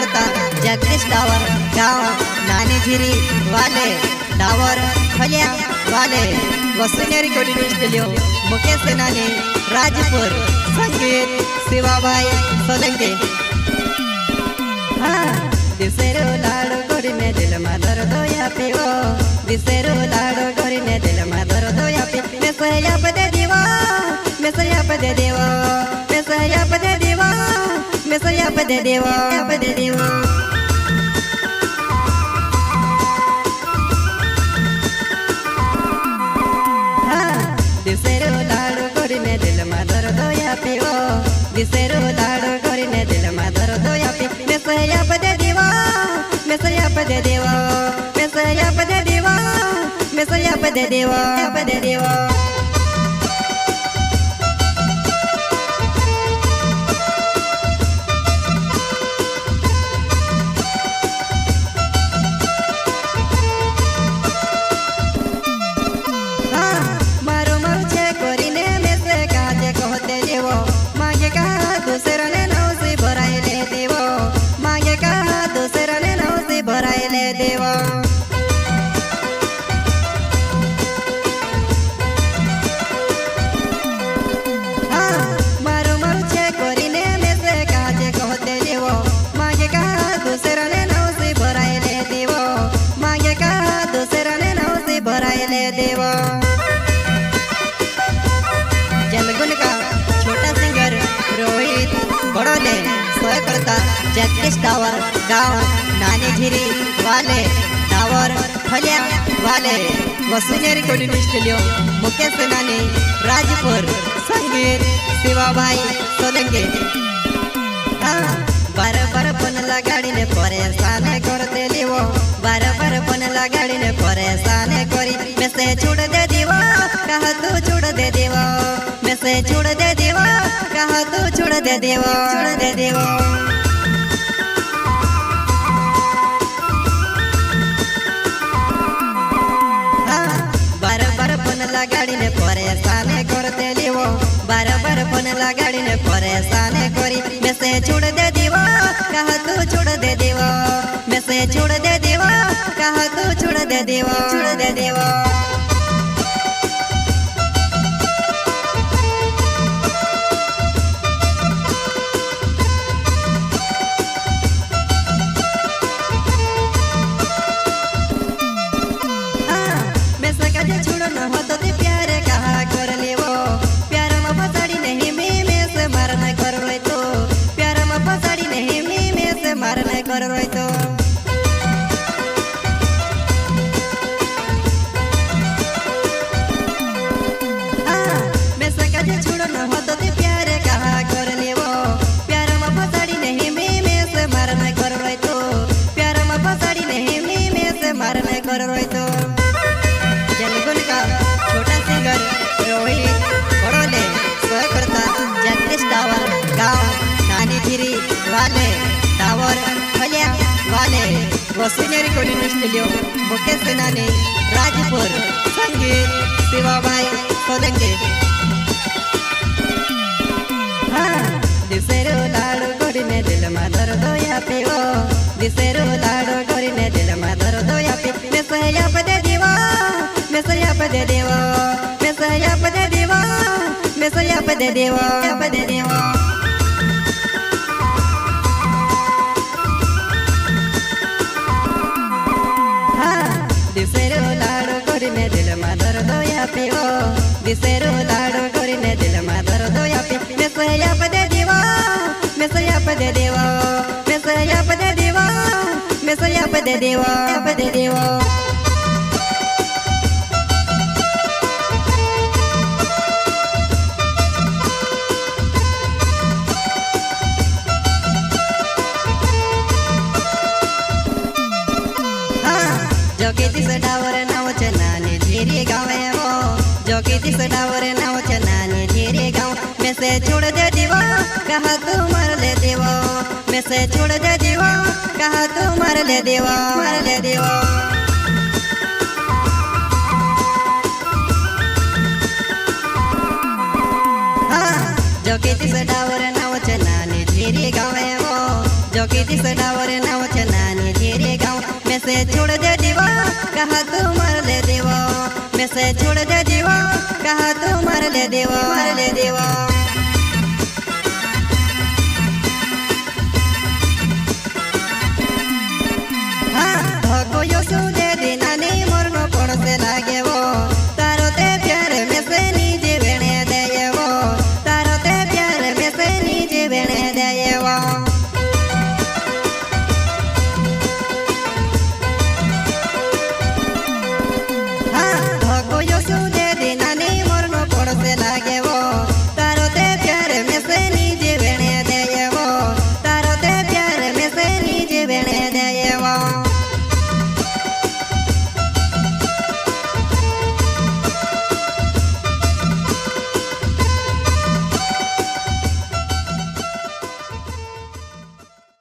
करता जगदीश डावर गाँव नानी झिरी वाले डावर फलिया वाले वसुनेरी रिकॉर्डिंग स्टूडियो मुकेश सेनानी राजपुर संगीत शिवाबाई सोलंकी। हाँ दिसेरो लाडो गोरी ने दिल में दर्द या पीवो दिसेरो लाडो गोरी ने दिल में दर्द या पी मैं सया पदे दीवा मैं सया पदे देवा मैं सया पदे देवा मैं सया पदे देवा पदे देवा। दिसेरो लाडो गोरी ने दिल में दर्द या पीवो दिसेरो लाडो गोरी ने दिल में दर्द या पी मैं सया पदे देवा मैं सया पदे देवा मैं सया पदे देवा मैं सया पदे देवा पदे देवा। जलगुन का छोटा सिंगर रोहित बड़ोले सोए करता जगदीश डावर गाँव नानी झिरी वाले डावर फलिया वाले वसुनेरी रिकॉर्डिंग स्टूडियो मुकेश सेनानी राजपुर संगीत शिवाबाई सोलंकी। बार बार फोन लगाड़ी ने परेशान करते लिवो बार बार फोन लगाड़ी ने परेशान करी मैं से छोड़ दे दीवा कहा तू छोड़ दे देवा मैं से छोड़ दे देवा कहा तू छोड़ दे देवा छोड़ दे देवा। बार बार फोन लगाड़ी ने परेशान करते लिवो बार बार फोन लगाड़ी ने परेशान करी मैं से छोड़ दे दीवा कहा तू छोड़ दे देवा मैं से छोड़ दे देवा कहा तू छोड़ दे देवा छोड़ दे देवा। कर रोई तो मैं सका जे छोड़ो न हो तो ते प्यारे कहा कर लेवो प्यार में फसाड़ी नहीं मैं से मारना कर रोई तो प्यार में फसाड़ी नहीं मैं से मारना कर रोई तो। जलगुन का छोटा सिंगर रोहित बड़ोले सोए करता जगदीश डावर गाँव नानी झिरी वाले डावर फलिया वाले वसुनेरी रिकॉर्डिंग स्टूडियो मुकेश सेनानी राजपुर संगीत शिवाबाई सोलंकी। दिसेरो लाडो गोरी ने दिल में दर्द या पीवो दिसेरो लाडो गोरी ने दिल में दर्द या पी मैं सया पदे देवा मैं सया पदे देवा मैं सया पदे देवा मैं सया पदे देवा पदे देवा। दिसेरो लाडो गोरी ने दिल में दर्द या पीवो दिसेरो लाडो गोरी ने दिल में दर्द या पी मैं सया पदे देवा मैं सया पदे देवा मैं सया पदे देवा मैं सया पदे देवा पदे देवा। जोगी डावर नाव नानी झिरी गाँव वो जोगी डावर नाव नानी झिरी गाँव मैं से छोड़ दे दीवा कहा तू मार ले देवा मैं से छोड़ दे दीवा कहा तू मार ले देवा मार ले देवा। जोगी डावर नाव नानी झिरी गाँव वो जो कि दिस डावर नाव छ नानी धीरे गाँव में से छोड़ दे दीवा कहा तू मर ले देवा में से छोड़ दे दीवा कहा तू मर ले देवा